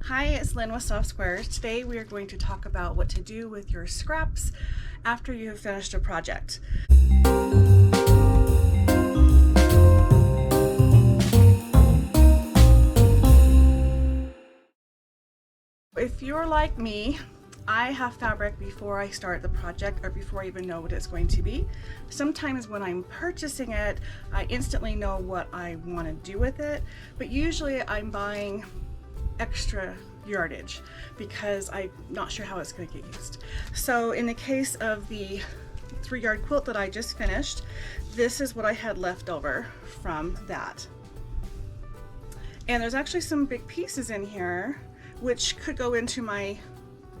Hi, it's Lynn with Soft Squares. Today we are going to talk about what to do with your scraps after you have finished a project. If you're like me, I have fabric before I start the project or before I even know what it's going to be. Sometimes when I'm purchasing it, I instantly know what I want to do with it, but usually I'm buying extra yardage because I'm not sure how it's going to get used. So in the case of the 3-yard quilt that I just finished, this is what I had left over from that. And there's actually some big pieces in here which could go into my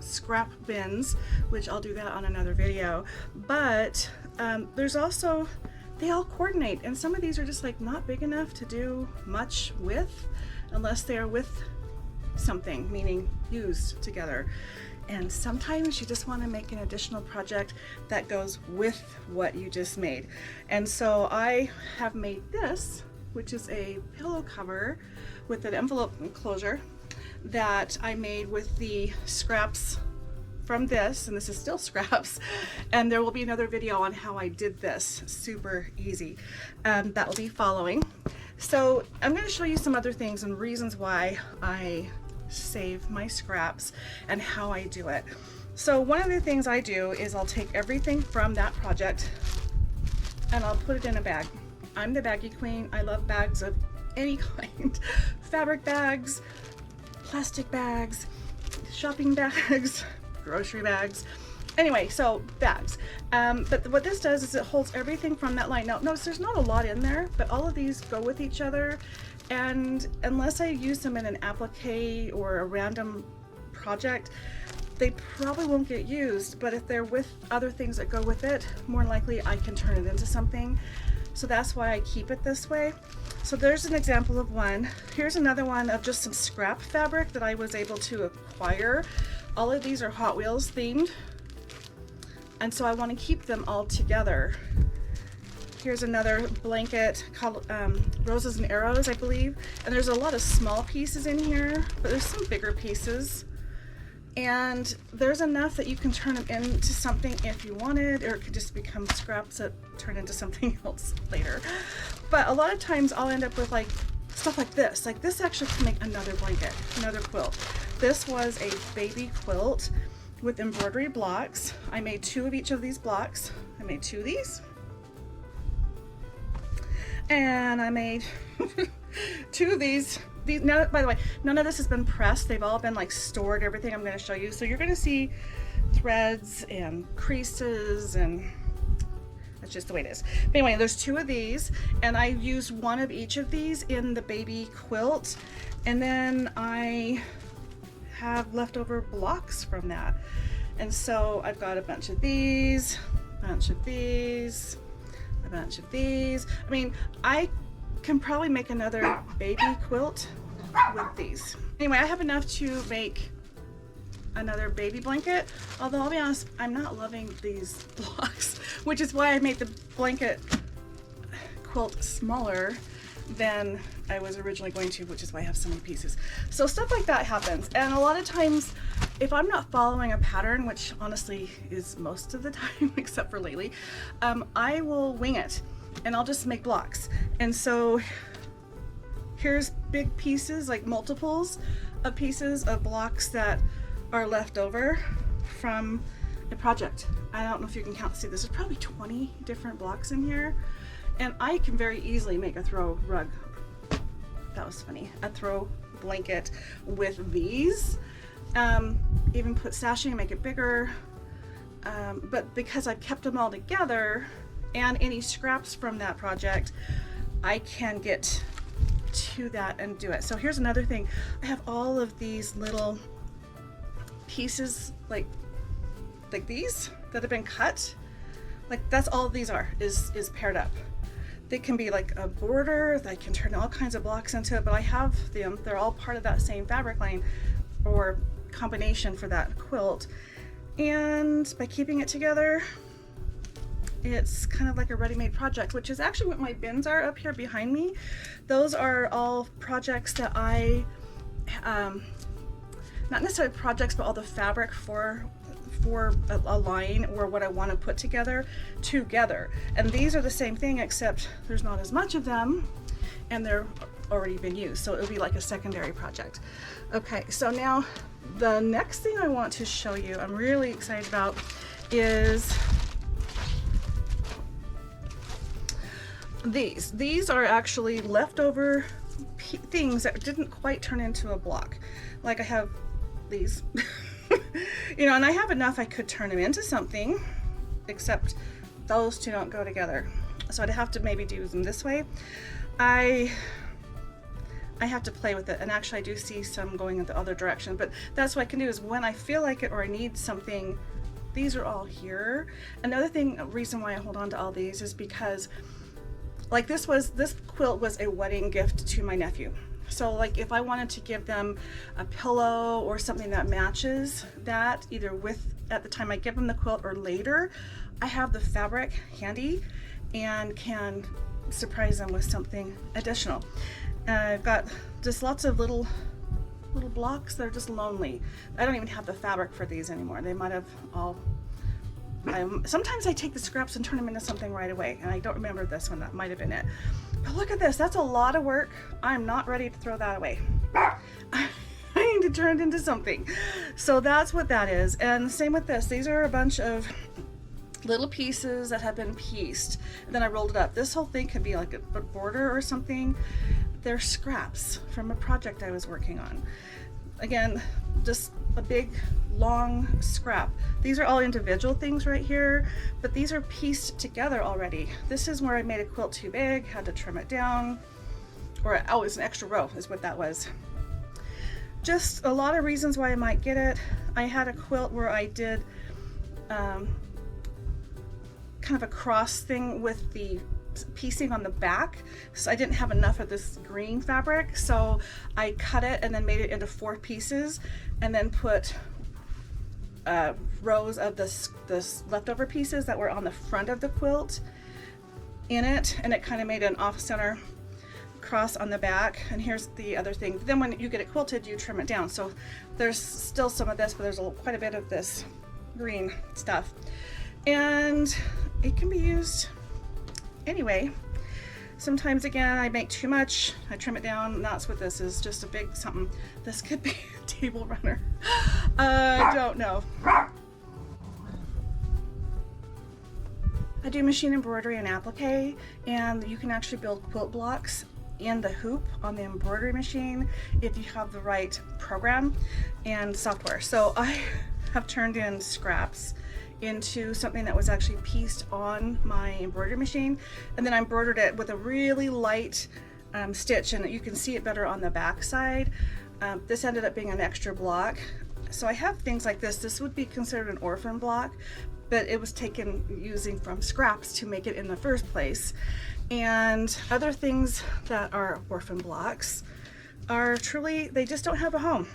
scrap bins, which I'll do that on another video. But there's also, they all coordinate, and some of these are just like not big enough to do much with unless they are with something, meaning used together. And sometimes you just want to make an additional project that goes with what you just made. And so I have made this, which is a pillow cover with an envelope enclosure that I made with the scraps from this, and this is still scraps, and there will be another video on how I did this. Super easy. That will be following. So I'm going to show you some other things and reasons why I save my scraps and how I do it. So one of the things I do is I'll take everything from that project and I'll put it in a bag. I'm the baggie queen. I love bags of any kind. Fabric bags, plastic bags, shopping bags, grocery bags. Anyway, so bags. But what this does is it holds everything from that line. Now, notice there's not a lot in there, but all of these go with each other. And unless I use them in an applique or a random project, they probably won't get used. But if they're with other things that go with it, more likely I can turn it into something. So that's why I keep it this way. So there's an example of one. Here's another one of just some scrap fabric that I was able to acquire. All of these are Hot Wheels themed, and so I want to keep them all together. Here's another blanket called Roses and Arrows, I believe. And there's a lot of small pieces in here, but there's some bigger pieces. And there's enough that you can turn them into something if you wanted, or it could just become scraps that turn into something else later. But a lot of times I'll end up with like stuff like this. Like this actually can make another blanket, another quilt. This was a baby quilt with embroidery blocks. I made 2 of each of these blocks. I made 2 of these. And I made 2 of these. Now, by the way, none of this has been pressed. They've all been like stored, everything I'm going to show you. So you're going to see threads and creases, and that's just the way it is. But anyway, there's 2 of these, and I used 1 of each of these in the baby quilt. And then I have leftover blocks from that. And so I've got a bunch of these, a bunch of these, a bunch of these. I mean, I can probably make another baby quilt with these. Anyway, I have enough to make another baby blanket, although I'll be honest, I'm not loving these blocks, which is why I made the blanket quilt smaller than I was originally going to, which is why I have so many pieces. So stuff like that happens, and a lot of times if I'm not following a pattern, which honestly is most of the time except for lately, I will wing it and I'll just make blocks. And so here's big pieces, like multiples of pieces of blocks that are left over from a project. I don't know if you can count. See, there's probably 20 different blocks in here, and I can very easily make a throw rug. That was funny. A throw blanket with these. Even put sashing, make it bigger. But because I've kept them all together and any scraps from that project, I can get to that and do it. So here's another thing. I have all of these little pieces like these that have been cut. Like that's all these are, is paired up. They can be like a border that I can turn all kinds of blocks into it, but I have them, they're all part of that same fabric line or combination for that quilt. And by keeping it together, it's kind of like a ready-made project, which is actually what my bins are up here behind me. Those are all projects that I not necessarily projects, but all the fabric for a line or what I want to put together. And these are the same thing, except there's not as much of them and they're already been used, so it would be like a secondary project. Okay, so now the next thing I want to show you, I'm really excited about, is these are actually leftover things that didn't quite turn into a block. Like I have these you know, and I have enough I could turn them into something, except those two don't go together, so I'd have to maybe do them this way. I have to play with it, and actually I do see some going in the other direction, but that's what I can do is when I feel like it or I need something, these are all here. Another reason why I hold on to all these is because like this quilt was a wedding gift to my nephew. So like if I wanted to give them a pillow or something that matches that, either with at the time I give them the quilt or later, I have the fabric handy and can surprise them with something additional. I've got just lots of little blocks that are just lonely. I don't even have the fabric for these anymore. They might have all, sometimes I take the scraps and turn them into something right away, and I don't remember this one, that might have been it. But look at this, that's a lot of work. I'm not ready to throw that away. I need to turn it into something. So that's what that is. And the same with this. These are a bunch of little pieces that have been pieced, and then I rolled it up. This whole thing could be like a border or something. They're scraps from a project I was working on. Again, just a big long scrap. These are all individual things right here, but these are pieced together already. This is where I made a quilt too big, had to trim it down, or oh, it's an extra row is what that was. Just a lot of reasons why I might get it. I had a quilt where I did kind of a cross thing with the piecing on the back, so I didn't have enough of this green fabric, so I cut it and then made it into 4 pieces and then put rows of this leftover pieces that were on the front of the quilt in it, and it kind of made an off-center cross on the back. And here's the other thing, then when you get it quilted you trim it down, so there's still some of this, but there's quite a bit of this green stuff, and it can be used anyway. Sometimes again I make too much, I trim it down, and that's what this is, just a big something. This could be a table runner. I don't know. I do machine embroidery and applique, and you can actually build quilt blocks in the hoop on the embroidery machine if you have the right program and software. So I have turned in scraps into something that was actually pieced on my embroidery machine, and then I embroidered it with a really light stitch, and you can see it better on the back side. This ended up being an extra block. So I have things like this. This would be considered an orphan block, but it was taken using from scraps to make it in the first place. And other things that are orphan blocks are truly, they just don't have a home.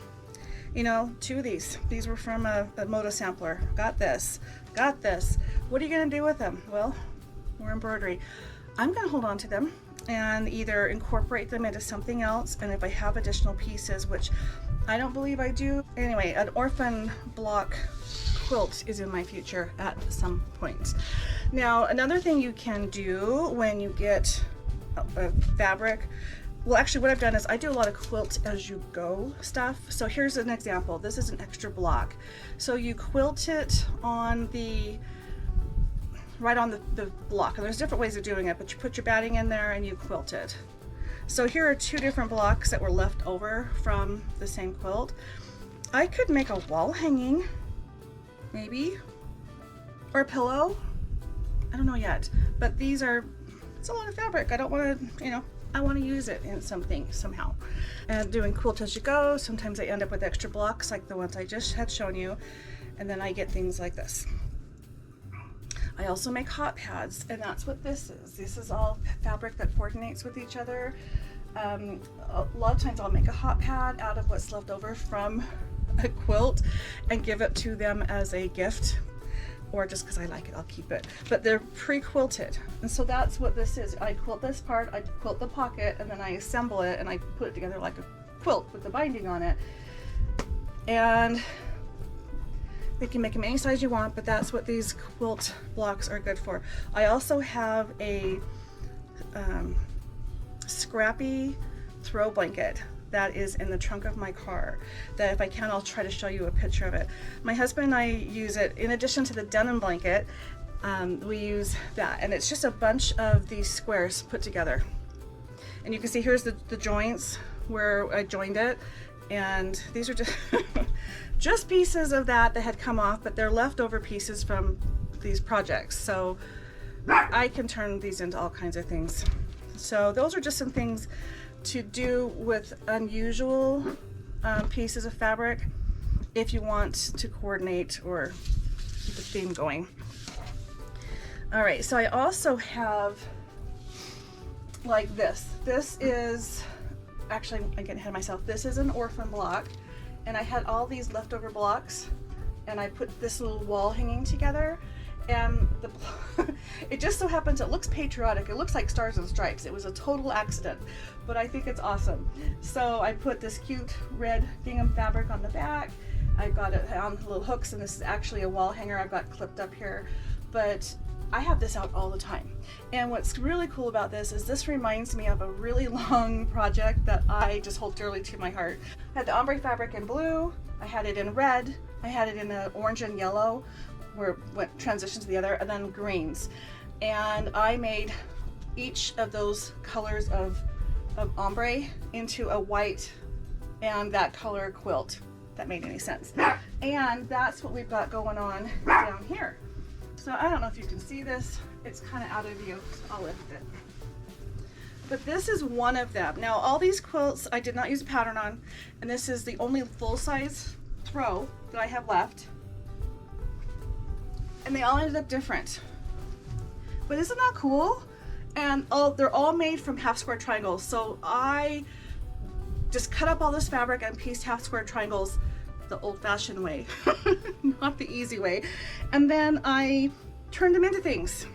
You know, 2 of these were from a Moda sampler. Got this. What are you gonna do with them? Well, more embroidery. I'm gonna hold on to them and either incorporate them into something else, and if I have additional pieces, which I don't believe I do. Anyway, an orphan block quilt is in my future at some point. Now, another thing you can do when you get a fabric, well, actually what I've done is I do a lot of quilt as you go stuff. So here's an example. This is an extra block. So you quilt it on right on the block. And there's different ways of doing it, but you put your batting in there and you quilt it. So here are 2 different blocks that were left over from the same quilt. I could make a wall hanging, maybe, or a pillow. I don't know yet, but it's a lot of fabric. I don't want to, you know, I want to use it in something somehow. And doing quilt as you go, sometimes I end up with extra blocks like the ones I just had shown you, and then I get things like this. I also make hot pads, and that's what this is. This is all fabric that coordinates with each other. A lot of times I'll make a hot pad out of what's left over from a quilt and give it to them as a gift, or just because I like it, I'll keep it. But they're pre-quilted, and so that's what this is. I quilt this part, I quilt the pocket, and then I assemble it and I put it together like a quilt with the binding on it. And you can make them any size you want, but that's what these quilt blocks are good for. I also have a Scrappy throw blanket that is in the trunk of my car, that if I can, I'll try to show you a picture of it. My husband and I use it in addition to the denim blanket. We use that, and it's just a bunch of these squares put together. And you can see here's the joints where I joined it, and these are just just pieces of that had come off, but they're leftover pieces from these projects. So I can turn these into all kinds of things. So those are just some things to do with unusual pieces of fabric if you want to coordinate or keep a theme going. All right, so I also have like this. This is, actually, I'm getting ahead of myself. This is an orphan block, and I had all these leftover blocks, and I put this little wall hanging together, and it just so happens it looks patriotic. It looks like Stars and Stripes. It was a total accident, but I think it's awesome. So I put this cute red gingham fabric on the back. I got it on little hooks, and this is actually a wall hanger I've got clipped up here, but I have this out all the time. And what's really cool about this is this reminds me of a really long project that I just hold dearly to my heart. I had the ombre fabric in blue, I had it in red, I had it in orange and yellow, where it went transition to the other, and then greens. And I made each of those colors of ombre into a white and that color quilt. If that made any sense. And that's what we've got going on down here. So I don't know if you can see this. It's kind of out of view. So I'll lift it. But this is one of them. Now all these quilts I did not use a pattern on, and this is the only full-size throw that I have left. And they all ended up different. But isn't that cool? And they're all made from half square triangles. So I just cut up all this fabric and pieced half square triangles the old-fashioned way, not the easy way. And then I turned them into things.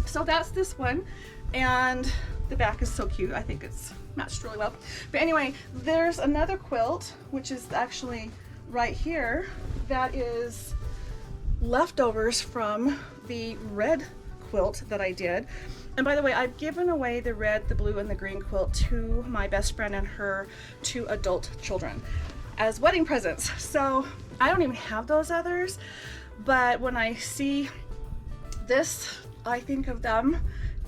So that's this one, and the back is so cute. I think it's matched really well. But anyway, there's another quilt, which is actually right here, that is leftovers from the red quilt that I did. And by the way, I've given away the red, the blue, and the green quilt to my best friend and her two adult children as wedding presents. So I don't even have those others, but when I see this, I think of them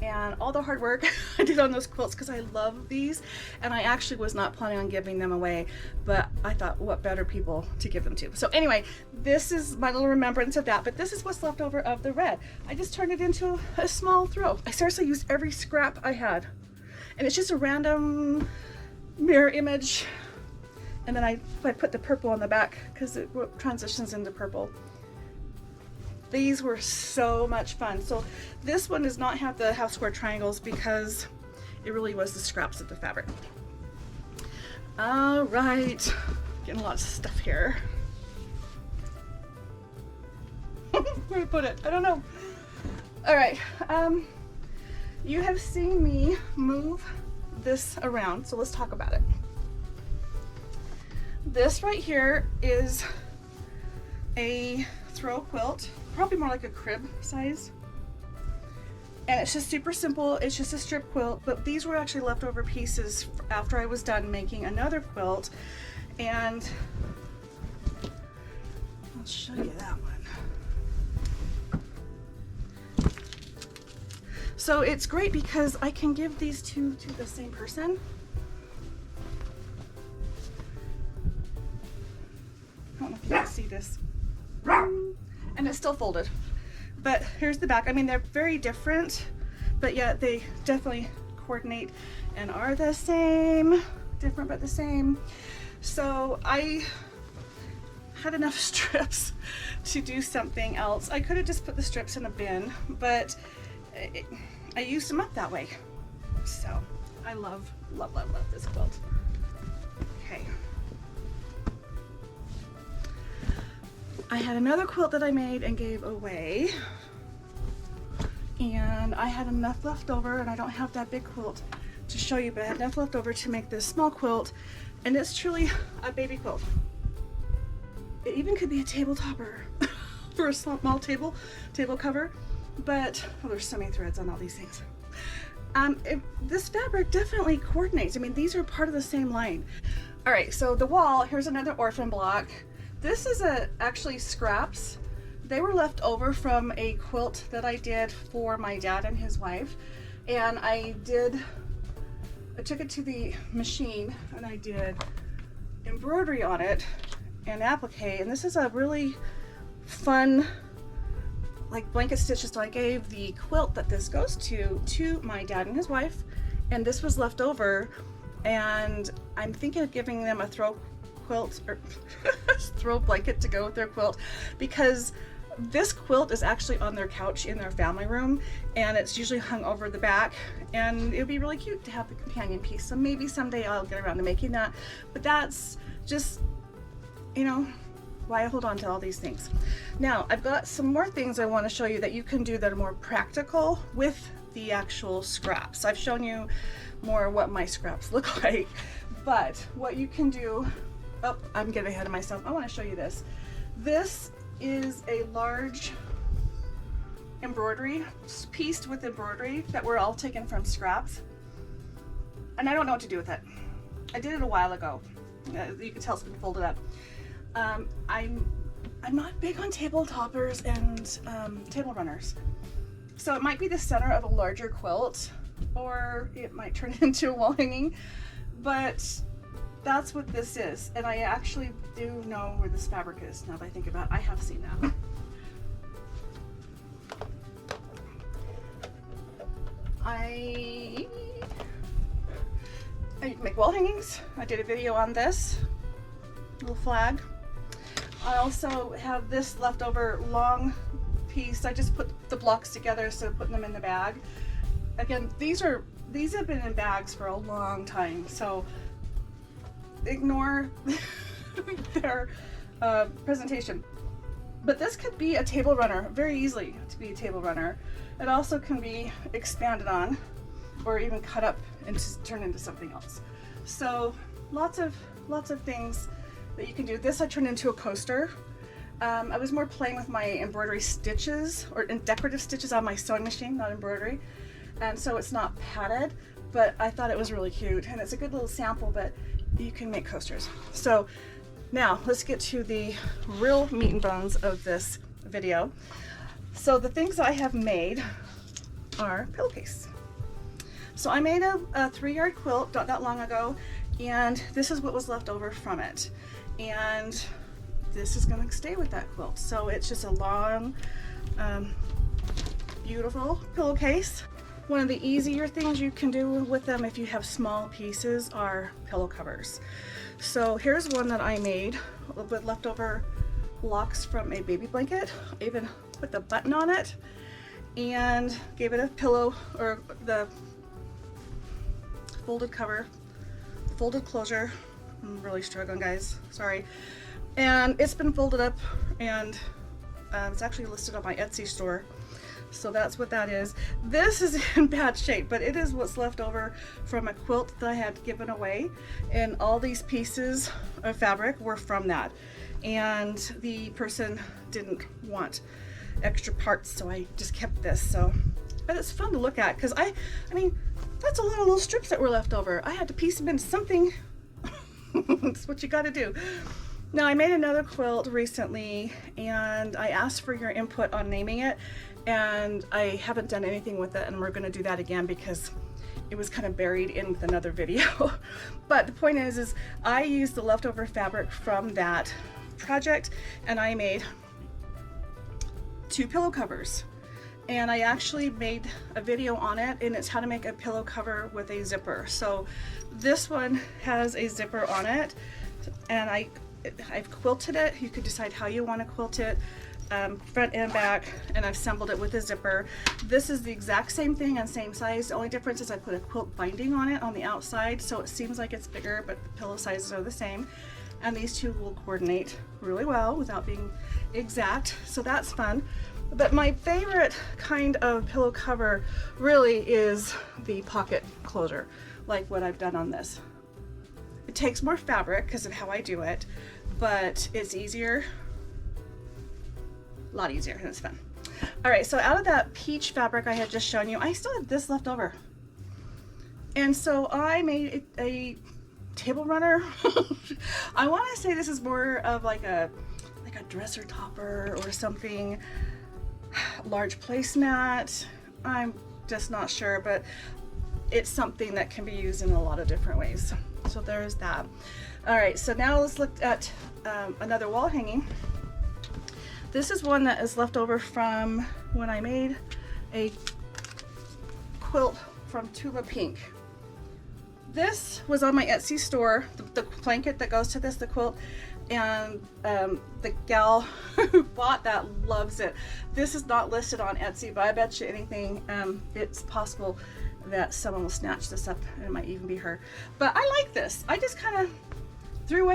and all the hard work I did on those quilts, because I love these, and I actually was not planning on giving them away, but I thought, what better people to give them to. So anyway, this is my little remembrance of that, but this is what's left over of the red. I just turned it into a small throw. I seriously used every scrap I had, and it's just a random mirror image, and then I put the purple on the back because it transitions into purple. These were so much fun. So this one does not have the half square triangles because it really was the scraps of the fabric. All right, getting a lot of stuff here. Where to put it? I don't know. All right, you have seen me move this around, so let's talk about it. This right here is a throw quilt, probably more like a crib size, and it's just super simple. It's just a strip quilt, but these were actually leftover pieces after I was done making another quilt, and I'll show you that one. So it's great because I can give these two to the same person. I don't know if you can see this. And it's still folded, but here's the back. I mean, they're very different, but yet they definitely coordinate and are the same. Different but the same. So I had enough strips to do something else. I could have just put the strips in a bin, but I used them up that way. So I love, love, love, love this quilt. Okay. I had another quilt that I made and gave away, and I had enough left over, and I don't have that big quilt to show you, but I had enough left over to make this small quilt, and it's truly a baby quilt. It even could be a table topper for a small table cover, but oh, there's so many threads on all these things. This fabric definitely coordinates. I mean, these are part of the same line. All right, so the wall, here's another orphan block. This is actually scraps. They were left over from a quilt that I did for my dad and his wife. And I took it to the machine and I did embroidery on it and applique. And this is a really fun, like blanket stitches. So I gave the quilt that this goes to my dad and his wife. And this was left over. And I'm thinking of giving them a throw quilt or throw blanket to go with their quilt, because this quilt is actually on their couch in their family room, and it's usually hung over the back, and it would be really cute to have the companion piece. So maybe someday I'll get around to making that, but that's just, you know, why I hold on to all these things. Now I've got some more things I want to show you that you can do that are more practical with the actual scraps. I've shown you more what my scraps look like, but what you can do, oh, I'm getting ahead of myself. I want to show you this. This is a large embroidery, pieced with embroidery that were all taken from scraps. And I don't know what to do with it. I did it a while ago. You can tell it's been folded up. I'm not big on table toppers and table runners. So it might be the center of a larger quilt, or it might turn into a wall hanging, but that's what this is. And I actually do know where this fabric is now that I think about it. I have seen that. I make wall hangings. I did a video on this little flag. I also have this leftover long piece. I just put the blocks together, so putting them in the bag. Again, these have been in bags for a long time, so ignore their presentation. But this could be a table runner, very easily to be a table runner. It also can be expanded on, or even cut up and turn into something else. So lots of things that you can do. This I turned into a coaster. I was more playing with my embroidery stitches or decorative stitches on my sewing machine, not embroidery, and so it's not padded, but I thought it was really cute, and it's a good little sample, but you can make coasters. So now let's get to the real meat and bones of this video. So the things I have made are pillowcase. So I made a 3-yard quilt not that long ago, and this is what was left over from it. And this is going to stay with that quilt. So it's just a long, beautiful pillowcase. One of the easier things you can do with them if you have small pieces are pillow covers. So here's one that I made with leftover blocks from a baby blanket. I even put the button on it and gave it a pillow, or the folded cover, folded closure. I'm really struggling, guys, sorry. And it's been folded up, and it's actually listed on my Etsy store. So that's what that is. This is in bad shape, but it is what's left over from a quilt that I had given away, and all these pieces of fabric were from that. And the person didn't want extra parts, so I just kept this. So, but it's fun to look at, because I mean, that's a lot of little strips that were left over. I had to piece them into something. That's what you got to do. Now, I made another quilt recently, and I asked for your input on naming it, and I haven't done anything with it, and we're going to do that again because it was kind of buried in with another video. But the point is I used the leftover fabric from that project, and I made 2 pillow covers. And I actually made a video on it, and it's how to make a pillow cover with a zipper. So this one has a zipper on it, and I've quilted it. You could decide how you want to quilt it, front and back, and I've assembled it with a zipper. This is the exact same thing and same size. The only difference is I put a quilt binding on it on the outside, so it seems like it's bigger, but the pillow sizes are the same. And these two will coordinate really well without being exact, so that's fun. But my favorite kind of pillow cover really is the pocket closure, like what I've done on this. It takes more fabric because of how I do it, but it's easier, a lot easier, and it's fun. All right, so out of that peach fabric I had just shown you, I still have this left over. And so I made a table runner. I want to say this is more of like a dresser topper or something, large placemat. I'm just not sure, but it's something that can be used in a lot of different ways. So there's that. All right, so now let's look at another wall hanging. This is one that is left over from when I made a quilt from Tula Pink. This was on my Etsy store, the blanket that goes to this, the quilt, and the gal who bought that loves it. This is not listed on Etsy, but I bet you anything, it's possible that someone will snatch this up, and it might even be her. But I like this. I just kind of threw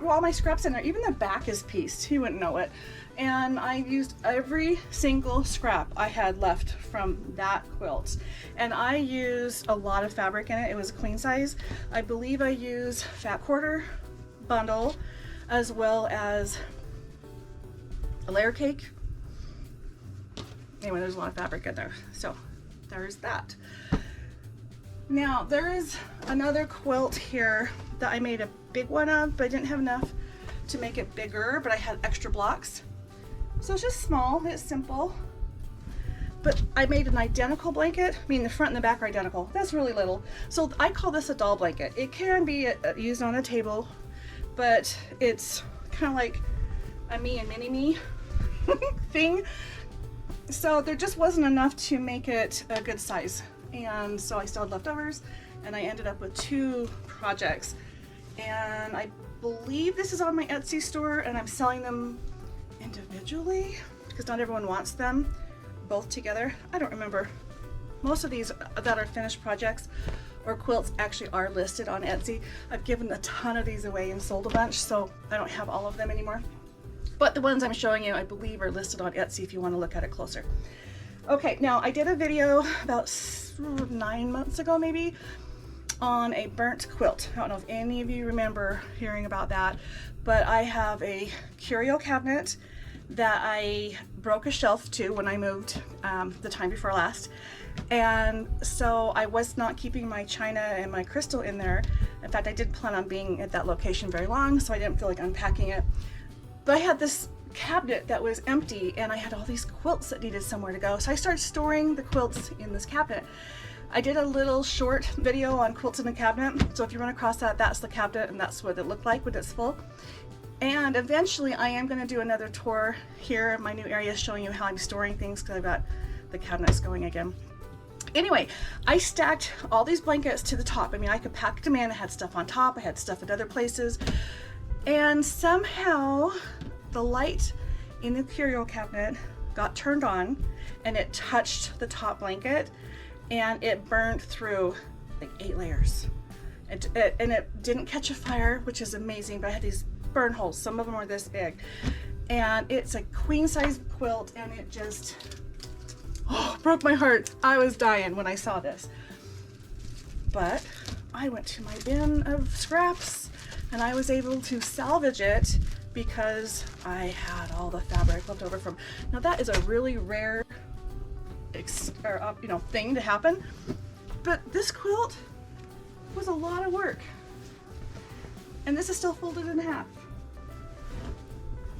all my scraps in there. Even the back is pieced, you wouldn't know it. And I used every single scrap I had left from that quilt. And I used a lot of fabric in it. It was a queen size. I believe I used fat quarter bundle as well as a layer cake. Anyway, there's a lot of fabric in there. So there's that. Now there is another quilt here that I made a big one of, but I didn't have enough to make it bigger, but I had extra blocks. So it's just small, it's simple. But I made an identical blanket. I mean, the front and the back are identical. That's really little. So I call this a doll blanket. It can be used on a table, but it's kind of like a me and mini me thing. So there just wasn't enough to make it a good size. And so I still had leftovers, and I ended up with 2 projects. And I believe this is on my Etsy store, and I'm selling them individually because not everyone wants them both together. I don't remember. Most of these that are finished projects or quilts actually are listed on Etsy. I've given a ton of these away and sold a bunch, so I don't have all of them anymore. But the ones I'm showing you, I believe, are listed on Etsy if you want to look at it closer. Okay, now I did a video about 9 months ago maybe on a burnt quilt. I don't know if any of you remember hearing about that, but I have a curio cabinet that I broke a shelf to when I moved the time before last. And so I was not keeping my china and my crystal in there. In fact, I did plan on being at that location very long, so I didn't feel like unpacking it. But I had this cabinet that was empty, and I had all these quilts that needed somewhere to go. So I started storing the quilts in this cabinet. I did a little short video on quilts in the cabinet. So if you run across that, that's the cabinet, and that's what it looked like when it's full. And eventually I am going to do another tour here in my new area showing you how I'm storing things, because I've got the cabinets going again. Anyway, I stacked all these blankets to the top. I mean, I could pack them in. I had stuff on top. I had stuff at other places. And somehow the light in the curio cabinet got turned on, and it touched the top blanket, and it burned through like 8 layers. And it didn't catch a fire, which is amazing, but I had these burn holes. Some of them were this big. And it's a queen size quilt, and it just broke my heart. I was dying when I saw this. But I went to my bin of scraps, and I was able to salvage it because I had all the fabric left over from. Now that is a really rare thing to happen, but this quilt was a lot of work, and this is still folded in half,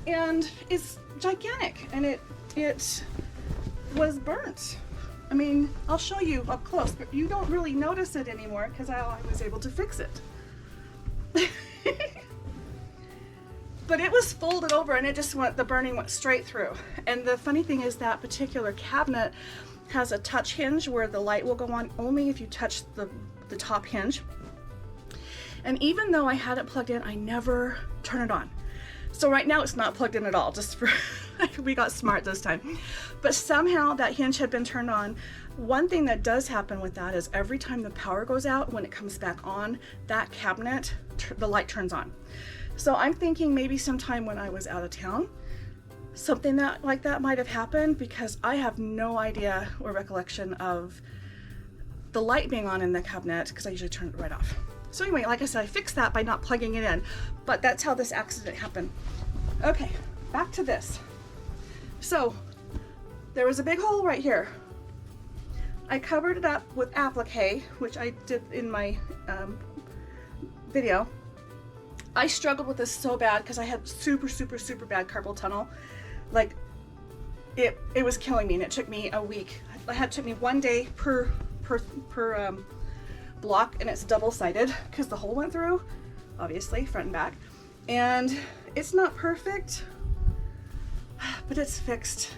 and it's gigantic, and it was burnt. I mean, I'll show you up close, but you don't really notice it anymore because I was able to fix it. But it was folded over, and it just the burning went straight through. And the funny thing is that particular cabinet has a touch hinge where the light will go on only if you touch the top hinge. And even though I had it plugged in, I never turn it on. So right now it's not plugged in at all, just for, we got smart this time. But somehow that hinge had been turned on. One thing that does happen with that is every time the power goes out, when it comes back on, that cabinet, the light turns on. So I'm thinking maybe sometime when I was out of town, something like that might have happened, because I have no idea or recollection of the light being on in the cabinet, because I usually turn it right off. So anyway, like I said, I fixed that by not plugging it in, but that's how this accident happened. Okay, back to this. So there was a big hole right here. I covered it up with applique, which I did in my video. I struggled with this so bad because I had super bad carpal tunnel. Like it was killing me, and it took me a week. It took me 1 day per block, and it's double-sided because the hole went through, obviously, front and back. And it's not perfect, but it's fixed.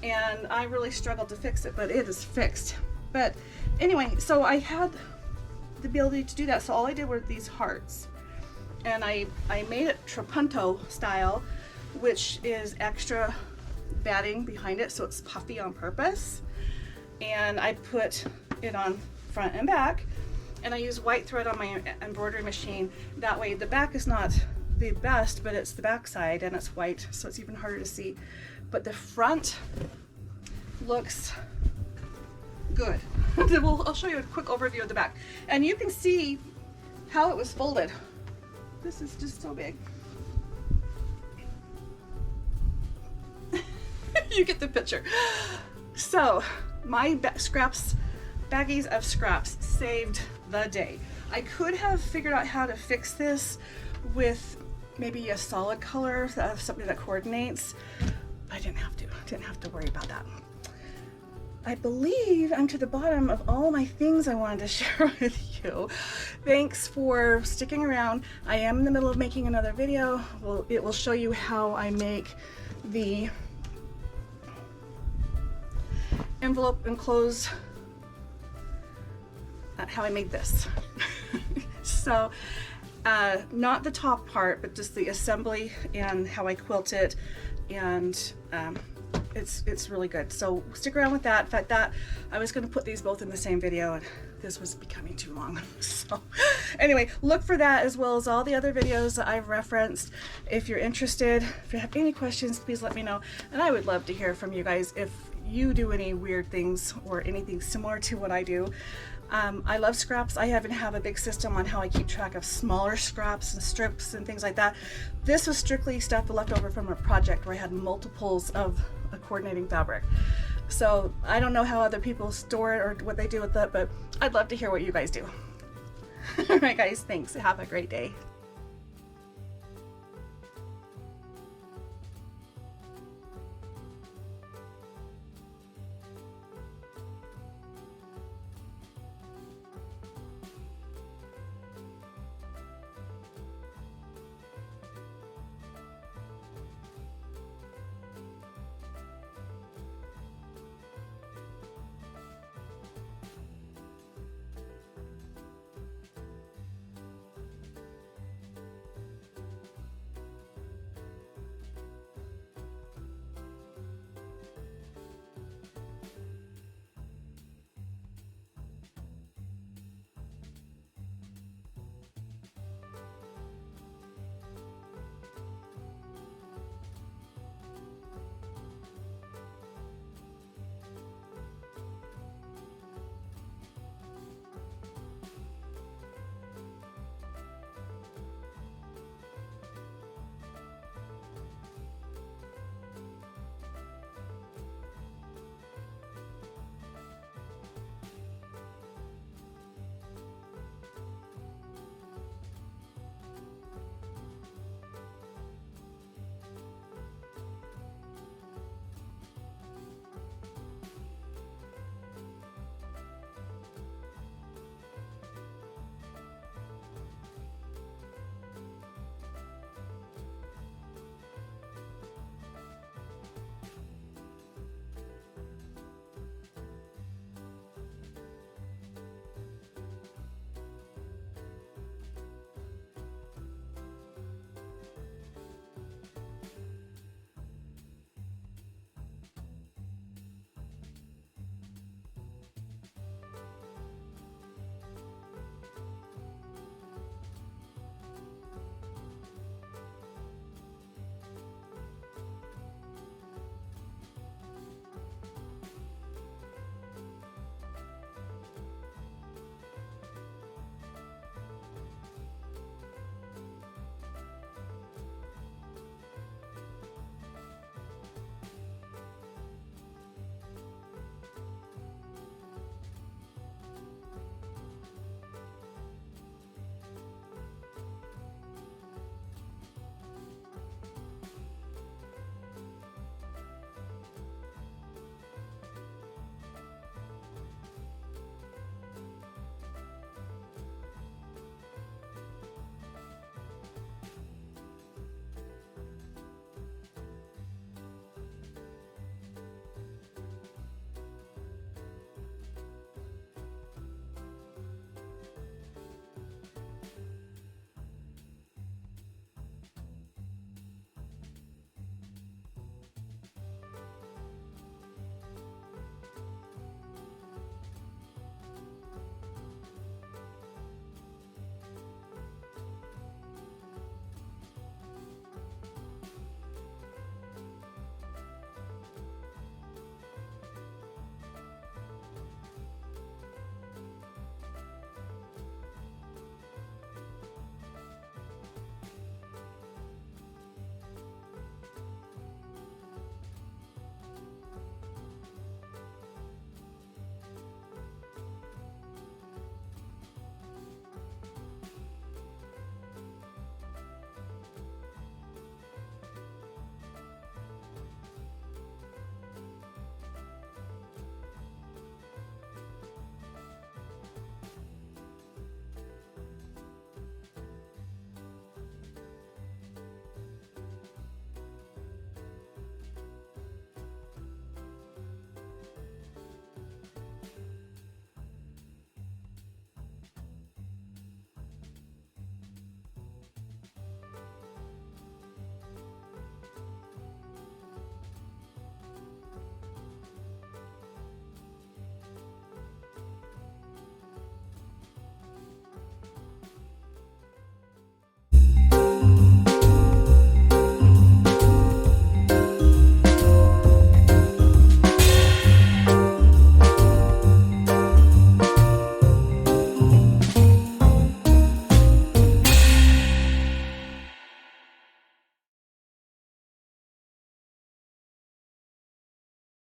And I really struggled to fix it, but it is fixed. But anyway, so I had the ability to do that. So all I did were these hearts, and I made it trapunto style, which is extra batting behind it, so it's puffy on purpose. And I put it on front and back, and I use white thread on my embroidery machine. That way the back is not the best, but it's the back side and it's white, so it's even harder to see. But the front looks good. I'll show you a quick overview of the back, and you can see how it was folded. This is just so big. You get the picture. So my baggies of scraps saved the day. I could have figured out how to fix this with maybe a solid color, something that coordinates. I didn't have to worry about that. I believe I'm to the bottom of all my things I wanted to share with you. Thanks for sticking around. I am in the middle of making another video. Well, it will show you how I make the envelope enclose, how I made this. So not the top part, but just the assembly and how I quilt it, and it's really good. So stick around with that. In fact, that I was going to put these both in the same video, and this was becoming too long. So anyway, look for that as well as all the other videos that I've referenced. If you're interested, if you have any questions, please let me know, and I would love to hear from you guys if you do any weird things or anything similar to what I do. I love scraps. I even have a big system on how I keep track of smaller scraps and strips and things like that. This was strictly stuff left over from a project where I had multiples of a coordinating fabric. So I don't know how other people store it or what they do with it, but I'd love to hear what you guys do. All right, guys, thanks. Have a great day.